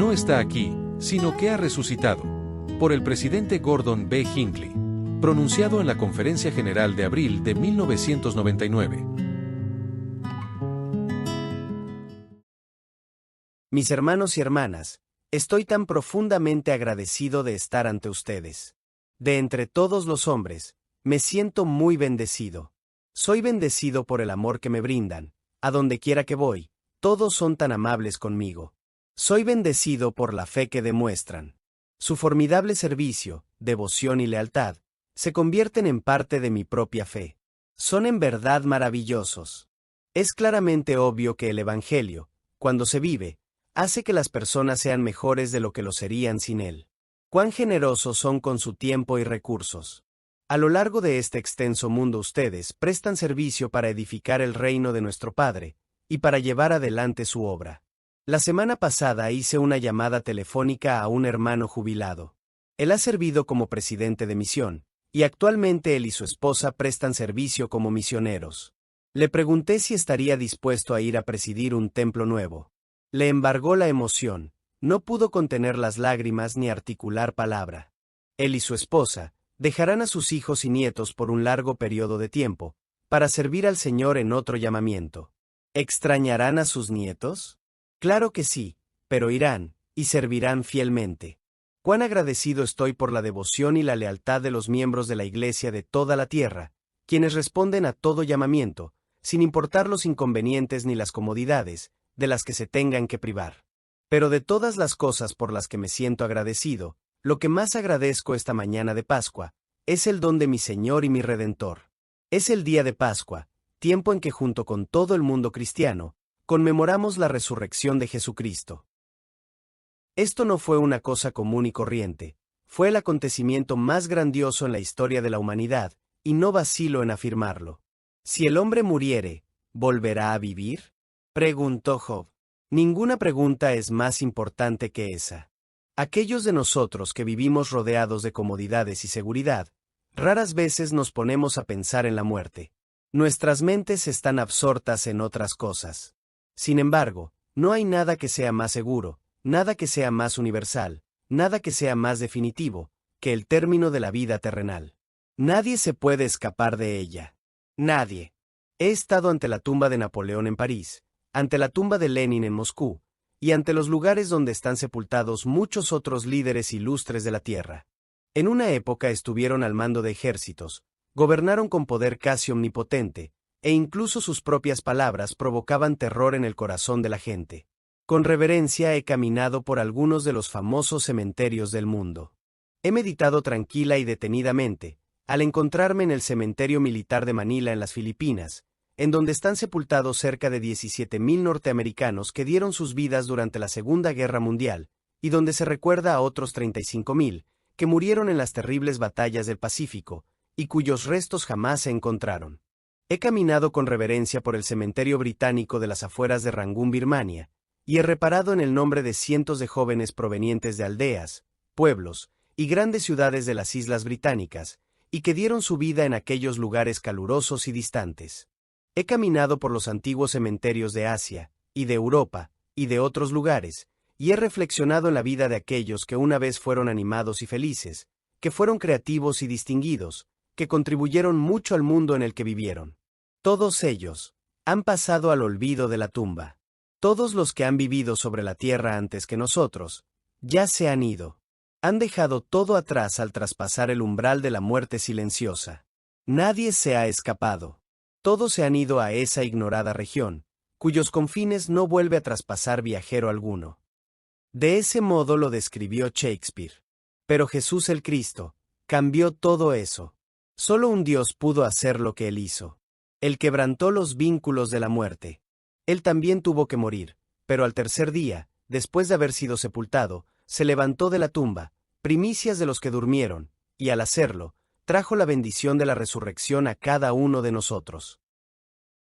no está aquí, sino que ha resucitado. Por el presidente Gordon B. Hinckley. Pronunciado en la Conferencia General de abril de 1999. Mis hermanos y hermanas, estoy tan profundamente agradecido de estar ante ustedes. De entre todos los hombres, me siento muy bendecido. Soy bendecido por el amor que me brindan. A donde quiera que voy, todos son tan amables conmigo. Soy bendecido por la fe que demuestran. Su formidable servicio, devoción y lealtad se convierten en parte de mi propia fe. Son en verdad maravillosos. Es claramente obvio que el Evangelio, cuando se vive, hace que las personas sean mejores de lo que lo serían sin él. Cuán generosos son con su tiempo y recursos. A lo largo de este extenso mundo ustedes prestan servicio para edificar el reino de nuestro Padre y para llevar adelante su obra. La semana pasada hice una llamada telefónica a un hermano jubilado. Él ha servido como presidente de misión, y actualmente él y su esposa prestan servicio como misioneros. Le pregunté si estaría dispuesto a ir a presidir un templo nuevo. Le embargó la emoción, no pudo contener las lágrimas ni articular palabra. Él y su esposa dejarán a sus hijos y nietos por un largo periodo de tiempo, para servir al Señor en otro llamamiento. ¿Extrañarán a sus nietos? Claro que sí, pero irán, y servirán fielmente. Cuán agradecido estoy por la devoción y la lealtad de los miembros de la Iglesia de toda la tierra, quienes responden a todo llamamiento, sin importar los inconvenientes ni las comodidades, de las que se tengan que privar. Pero de todas las cosas por las que me siento agradecido, lo que más agradezco esta mañana de Pascua, es el don de mi Señor y mi Redentor. Es el día de Pascua, tiempo en que junto con todo el mundo cristiano, conmemoramos la resurrección de Jesucristo. Esto no fue una cosa común y corriente, fue el acontecimiento más grandioso en la historia de la humanidad, y no vacilo en afirmarlo. Si el hombre muriere, ¿volverá a vivir?, preguntó Job. Ninguna pregunta es más importante que esa. Aquellos de nosotros que vivimos rodeados de comodidades y seguridad, raras veces nos ponemos a pensar en la muerte. Nuestras mentes están absortas en otras cosas. Sin embargo, no hay nada que sea más seguro, nada que sea más universal, nada que sea más definitivo, que el término de la vida terrenal. Nadie se puede escapar de ella. Nadie. He estado ante la tumba de Napoleón en París, ante la tumba de Lenin en Moscú, y ante los lugares donde están sepultados muchos otros líderes ilustres de la tierra. En una época estuvieron al mando de ejércitos, gobernaron con poder casi omnipotente, e incluso sus propias palabras provocaban terror en el corazón de la gente. Con reverencia he caminado por algunos de los famosos cementerios del mundo. He meditado tranquila y detenidamente, al encontrarme en el cementerio militar de Manila en las Filipinas, en donde están sepultados cerca de 17,000 norteamericanos que dieron sus vidas durante la Segunda Guerra Mundial, y donde se recuerda a otros 35,000 que murieron en las terribles batallas del Pacífico, y cuyos restos jamás se encontraron. He caminado con reverencia por el cementerio británico de las afueras de Rangún, Birmania, y he reparado en el nombre de cientos de jóvenes provenientes de aldeas, pueblos y grandes ciudades de las islas británicas, y que dieron su vida en aquellos lugares calurosos y distantes. He caminado por los antiguos cementerios de Asia, y de Europa, y de otros lugares, y he reflexionado en la vida de aquellos que una vez fueron animados y felices, que fueron creativos y distinguidos, que contribuyeron mucho al mundo en el que vivieron. Todos ellos han pasado al olvido de la tumba. Todos los que han vivido sobre la tierra antes que nosotros, ya se han ido. Han dejado todo atrás al traspasar el umbral de la muerte silenciosa. Nadie se ha escapado. Todos se han ido a esa ignorada región, cuyos confines no vuelve a traspasar viajero alguno. De ese modo lo describió Shakespeare. Pero Jesús el Cristo cambió todo eso. Solo un Dios pudo hacer lo que Él hizo. Él quebrantó los vínculos de la muerte. Él también tuvo que morir, pero al tercer día, después de haber sido sepultado, se levantó de la tumba, primicias de los que durmieron, y al hacerlo, trajo la bendición de la resurrección a cada uno de nosotros.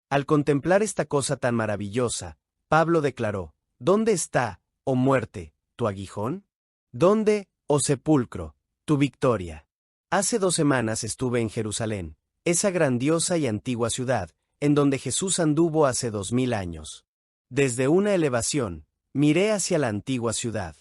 Al contemplar esta cosa tan maravillosa, Pablo declaró: ¿Dónde está, oh muerte, tu aguijón? ¿Dónde, oh sepulcro, tu victoria? Hace 2 semanas estuve en Jerusalén, esa grandiosa y antigua ciudad, en donde Jesús anduvo hace 2000 años. Desde una elevación, miré hacia la antigua ciudad.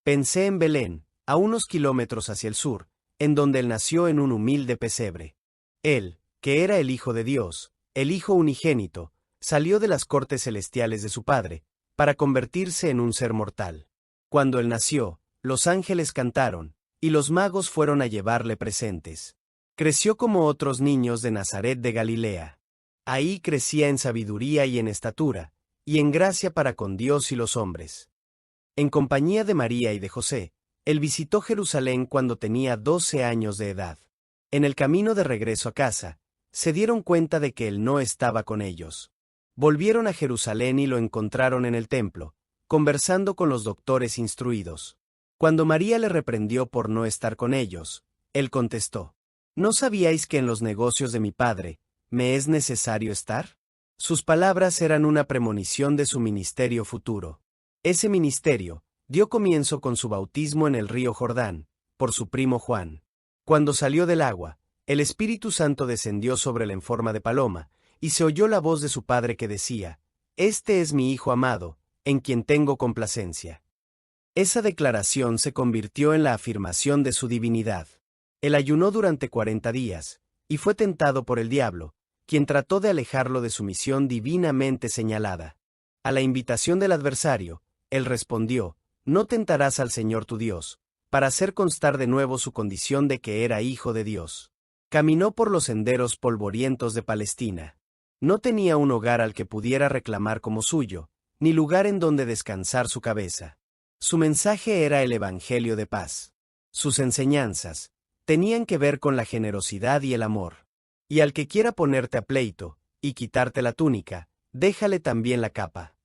Pensé en Belén, a unos kilómetros hacia el sur, en donde él nació en un humilde pesebre. Él, que era el Hijo de Dios, el Hijo unigénito, salió de las cortes celestiales de su Padre, para convertirse en un ser mortal. Cuando él nació, los ángeles cantaron, y los magos fueron a llevarle presentes. Creció como otros niños de Nazaret de Galilea. Ahí crecía en sabiduría y en estatura, y en gracia para con Dios y los hombres. En compañía de María y de José, él visitó Jerusalén cuando tenía 12 años de edad. En el camino de regreso a casa, se dieron cuenta de que él no estaba con ellos. Volvieron a Jerusalén y lo encontraron en el templo, conversando con los doctores instruidos. Cuando María le reprendió por no estar con ellos, él contestó: ¿No sabíais que en los negocios de mi padre me es necesario estar? Sus palabras eran una premonición de su ministerio futuro. Ese ministerio dio comienzo con su bautismo en el río Jordán, por su primo Juan. Cuando salió del agua, el Espíritu Santo descendió sobre él en forma de paloma, y se oyó la voz de su padre que decía: Este es mi Hijo amado, en quien tengo complacencia. Esa declaración se convirtió en la afirmación de su divinidad. Él ayunó durante 40 días, y fue tentado por el diablo, quien trató de alejarlo de su misión divinamente señalada. A la invitación del adversario, él respondió: No tentarás al Señor tu Dios, para hacer constar de nuevo su condición de que era hijo de Dios. Caminó por los senderos polvorientos de Palestina. No tenía un hogar al que pudiera reclamar como suyo, ni lugar en donde descansar su cabeza. Su mensaje era el Evangelio de paz. Sus enseñanzas tenían que ver con la generosidad y el amor. Y al que quiera ponerte a pleito, y quitarte la túnica, déjale también la capa.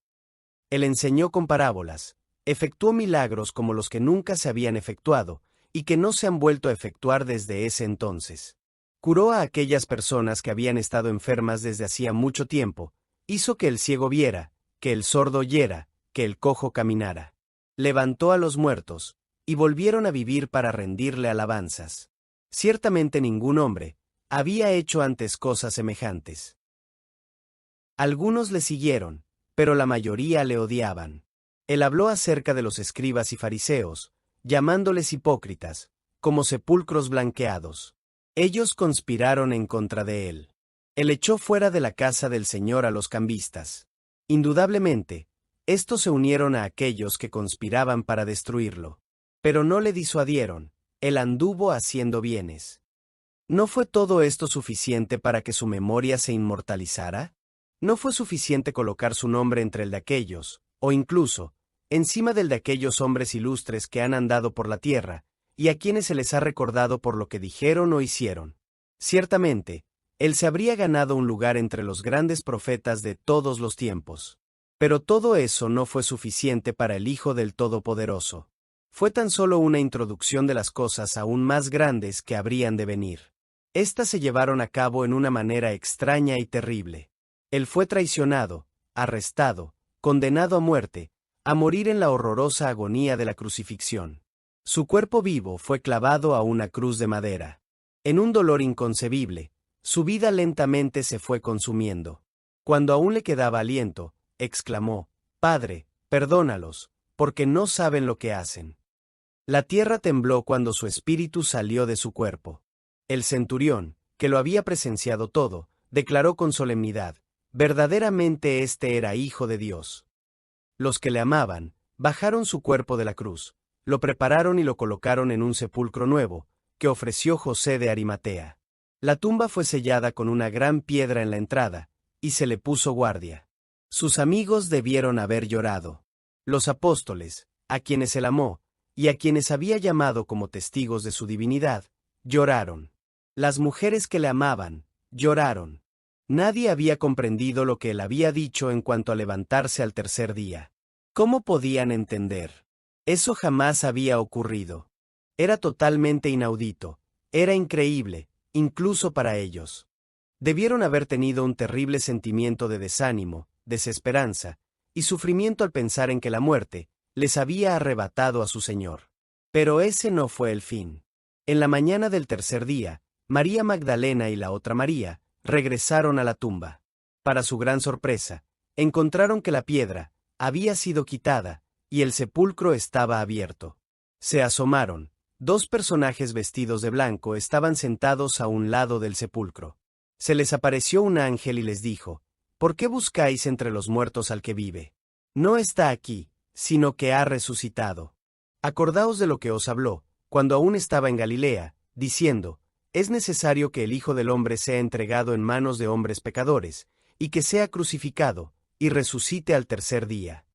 Él enseñó con parábolas, efectuó milagros como los que nunca se habían efectuado, y que no se han vuelto a efectuar desde ese entonces. Curó a aquellas personas que habían estado enfermas desde hacía mucho tiempo, hizo que el ciego viera, que el sordo oyera, que el cojo caminara. Levantó a los muertos, y volvieron a vivir para rendirle alabanzas. Ciertamente ningún hombre había hecho antes cosas semejantes. Algunos le siguieron, pero la mayoría le odiaban. Él habló acerca de los escribas y fariseos, llamándoles hipócritas, como sepulcros blanqueados. Ellos conspiraron en contra de él. Él echó fuera de la casa del Señor a los cambistas. Indudablemente, estos se unieron a aquellos que conspiraban para destruirlo. Pero no le disuadieron, él anduvo haciendo bienes. ¿No fue todo esto suficiente para que su memoria se inmortalizara? ¿No fue suficiente colocar su nombre entre el de aquellos, o incluso, encima del de aquellos hombres ilustres que han andado por la tierra, y a quienes se les ha recordado por lo que dijeron o hicieron? Ciertamente, él se habría ganado un lugar entre los grandes profetas de todos los tiempos. Pero todo eso no fue suficiente para el Hijo del Todopoderoso. Fue tan solo una introducción de las cosas aún más grandes que habrían de venir. Estas se llevaron a cabo en una manera extraña y terrible. Él fue traicionado, arrestado, condenado a muerte, a morir en la horrorosa agonía de la crucifixión. Su cuerpo vivo fue clavado a una cruz de madera. En un dolor inconcebible, su vida lentamente se fue consumiendo. Cuando aún le quedaba aliento, exclamó: Padre, perdónalos, porque no saben lo que hacen. La tierra tembló cuando su espíritu salió de su cuerpo. El centurión, que lo había presenciado todo, declaró con solemnidad: verdaderamente este era Hijo de Dios. Los que le amaban, bajaron su cuerpo de la cruz, lo prepararon y lo colocaron en un sepulcro nuevo, que ofreció José de Arimatea. La tumba fue sellada con una gran piedra en la entrada, y se le puso guardia. Sus amigos debieron haber llorado. Los apóstoles, a quienes él amó, y a quienes había llamado como testigos de su divinidad, lloraron. Las mujeres que le amaban, lloraron. Nadie había comprendido lo que él había dicho en cuanto a levantarse al tercer día. ¿Cómo podían entender? Eso jamás había ocurrido. Era totalmente inaudito, era increíble, incluso para ellos. Debieron haber tenido un terrible sentimiento de desánimo, desesperanza y sufrimiento al pensar en que la muerte les había arrebatado a su Señor. Pero ese no fue el fin. En la mañana del tercer día, María Magdalena y la otra María regresaron a la tumba. Para su gran sorpresa, encontraron que la piedra había sido quitada y el sepulcro estaba abierto. Se asomaron. 2 personajes vestidos de blanco estaban sentados a un lado del sepulcro. Se les apareció un ángel y les dijo: ¿Por qué buscáis entre los muertos al que vive? No está aquí, sino que ha resucitado. Acordaos de lo que os habló, cuando aún estaba en Galilea, diciendo: es necesario que el Hijo del Hombre sea entregado en manos de hombres pecadores, y que sea crucificado, y resucite al tercer día.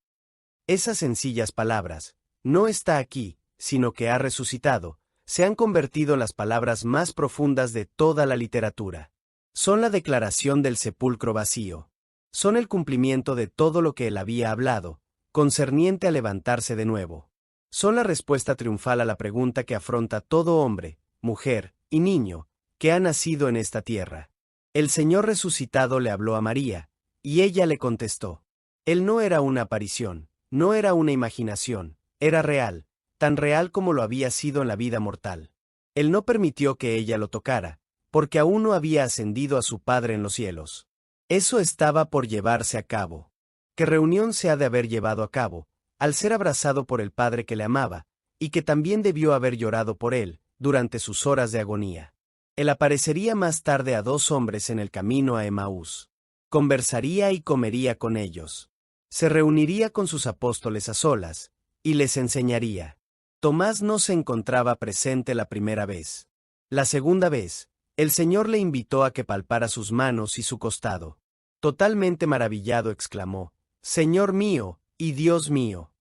Esas sencillas palabras, no está aquí, sino que ha resucitado, se han convertido en las palabras más profundas de toda la literatura. Son la declaración del sepulcro vacío. Son el cumplimiento de todo lo que él había hablado, concerniente a levantarse de nuevo. Son la respuesta triunfal a la pregunta que afronta todo hombre, mujer y niño que ha nacido en esta tierra. El Señor resucitado le habló a María, y ella le contestó. Él no era una aparición, no era una imaginación, era real, tan real como lo había sido en la vida mortal. Él no permitió que ella lo tocara, porque aún no había ascendido a su Padre en los cielos. Eso estaba por llevarse a cabo. ¿Qué reunión se ha de haber llevado a cabo, al ser abrazado por el Padre que le amaba, y que también debió haber llorado por él, durante sus horas de agonía? Él aparecería más tarde a 2 hombres en el camino a Emaús. Conversaría y comería con ellos. Se reuniría con sus apóstoles a solas, y les enseñaría. Tomás no se encontraba presente la primera vez. La segunda vez, el Señor le invitó a que palpara sus manos y su costado. Totalmente maravillado exclamó: «Señor mío y Dios mío».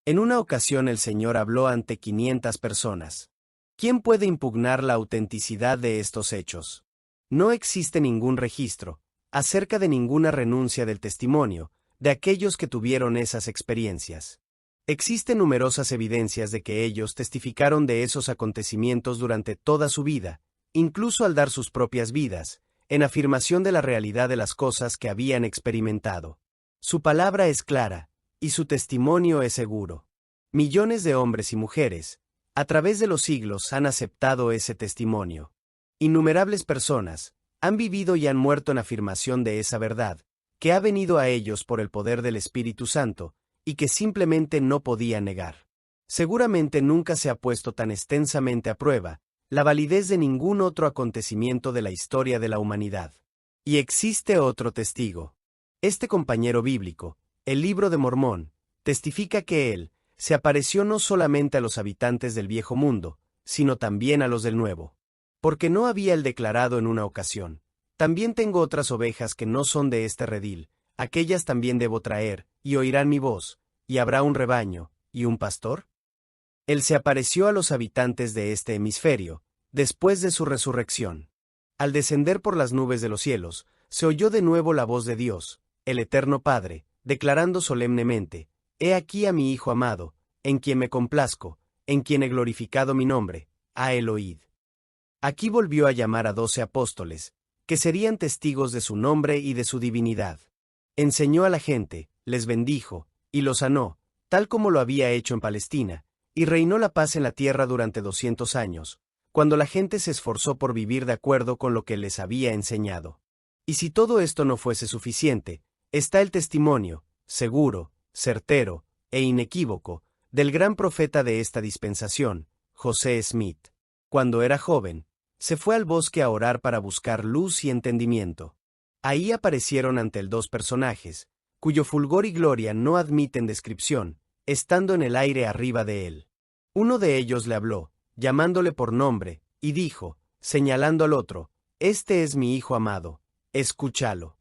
En una ocasión el Señor habló ante 500 personas. ¿Quién puede impugnar la autenticidad de estos hechos? No existe ningún registro, acerca de ninguna renuncia del testimonio, de aquellos que tuvieron esas experiencias. Existen numerosas evidencias de que ellos testificaron de esos acontecimientos durante toda su vida, incluso al dar sus propias vidas, en afirmación de la realidad de las cosas que habían experimentado. Su palabra es clara, y su testimonio es seguro. Millones de hombres y mujeres, a través de los siglos, han aceptado ese testimonio. Innumerables personas han vivido y han muerto en afirmación de esa verdad, que ha venido a ellos por el poder del Espíritu Santo, y que simplemente no podían negar. Seguramente nunca se ha puesto tan extensamente a prueba la validez de ningún otro acontecimiento de la historia de la humanidad. Y existe otro testigo. Este compañero bíblico, el Libro de Mormón, testifica que él se apareció no solamente a los habitantes del viejo mundo, sino también a los del nuevo. Porque no había él declarado en una ocasión: también tengo otras ovejas que no son de este redil, aquellas también debo traer, y oirán mi voz, y habrá un rebaño, y un pastor? Él se apareció a los habitantes de este hemisferio, después de su resurrección. Al descender por las nubes de los cielos, se oyó de nuevo la voz de Dios, el Eterno Padre, declarando solemnemente: «He aquí a mi Hijo amado, en quien me complazco, en quien he glorificado mi nombre, a él oíd». Aquí volvió a llamar a 12 apóstoles, que serían testigos de su nombre y de su divinidad. Enseñó a la gente, les bendijo, y los sanó, tal como lo había hecho en Palestina, y reinó la paz en la tierra durante 200 años, cuando la gente se esforzó por vivir de acuerdo con lo que les había enseñado. Y si todo esto no fuese suficiente, está el testimonio, seguro, certero e inequívoco, del gran profeta de esta dispensación, José Smith. Cuando era joven, se fue al bosque a orar para buscar luz y entendimiento. Ahí aparecieron ante él 2 personajes, cuyo fulgor y gloria no admiten descripción, estando en el aire arriba de él. Uno de ellos le habló, llamándole por nombre, y dijo, señalando al otro: «Este es mi Hijo amado, escúchalo».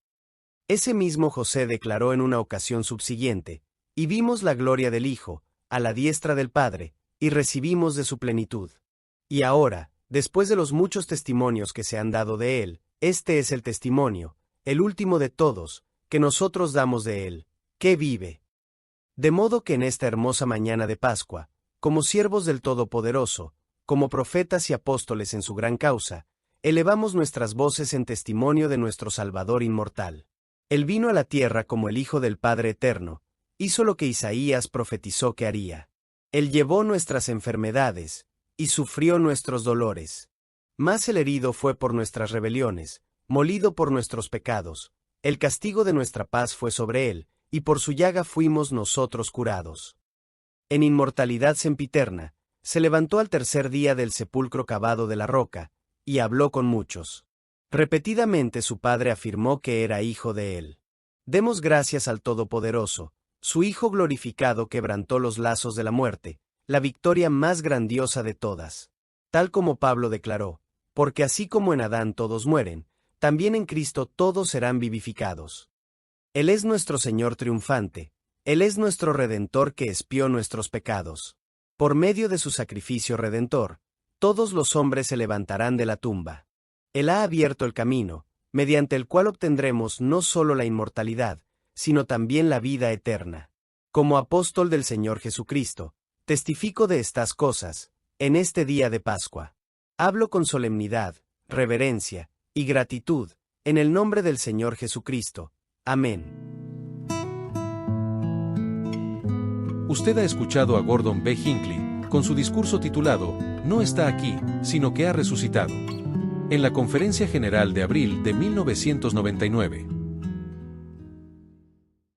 Ese mismo José declaró en una ocasión subsiguiente: «Y vimos la gloria del Hijo, a la diestra del Padre, y recibimos de su plenitud». Y ahora, después de los muchos testimonios que se han dado de él, este es el testimonio, el último de todos, que nosotros damos de él, que vive. De modo que en esta hermosa mañana de Pascua, como siervos del Todopoderoso, como profetas y apóstoles en su gran causa, elevamos nuestras voces en testimonio de nuestro Salvador inmortal. Él vino a la tierra como el Hijo del Padre Eterno, hizo lo que Isaías profetizó que haría. Él llevó nuestras enfermedades, y sufrió nuestros dolores. Mas el herido fue por nuestras rebeliones, molido por nuestros pecados. El castigo de nuestra paz fue sobre él, y por su llaga fuimos nosotros curados. En inmortalidad sempiterna, Se levantó al tercer día del sepulcro cavado de la roca, y habló con muchos. Repetidamente su padre afirmó que era hijo de él. Demos gracias al Todopoderoso, su Hijo glorificado quebrantó los lazos de la muerte, la victoria más grandiosa de todas. Tal como Pablo declaró, porque así como en Adán todos mueren, también en Cristo todos serán vivificados. Él es nuestro Señor triunfante, Él es nuestro Redentor que expió nuestros pecados. Por medio de su sacrificio redentor, todos los hombres se levantarán de la tumba. Él ha abierto el camino, mediante el cual obtendremos no solo la inmortalidad, sino también la vida eterna. Como apóstol del Señor Jesucristo, testifico de estas cosas, en este día de Pascua. Hablo con solemnidad, reverencia y gratitud, en el nombre del Señor Jesucristo. Amén. Usted ha escuchado a Gordon B. Hinckley, con su discurso titulado, No está aquí, sino que ha resucitado, en la Conferencia General de abril de 1999.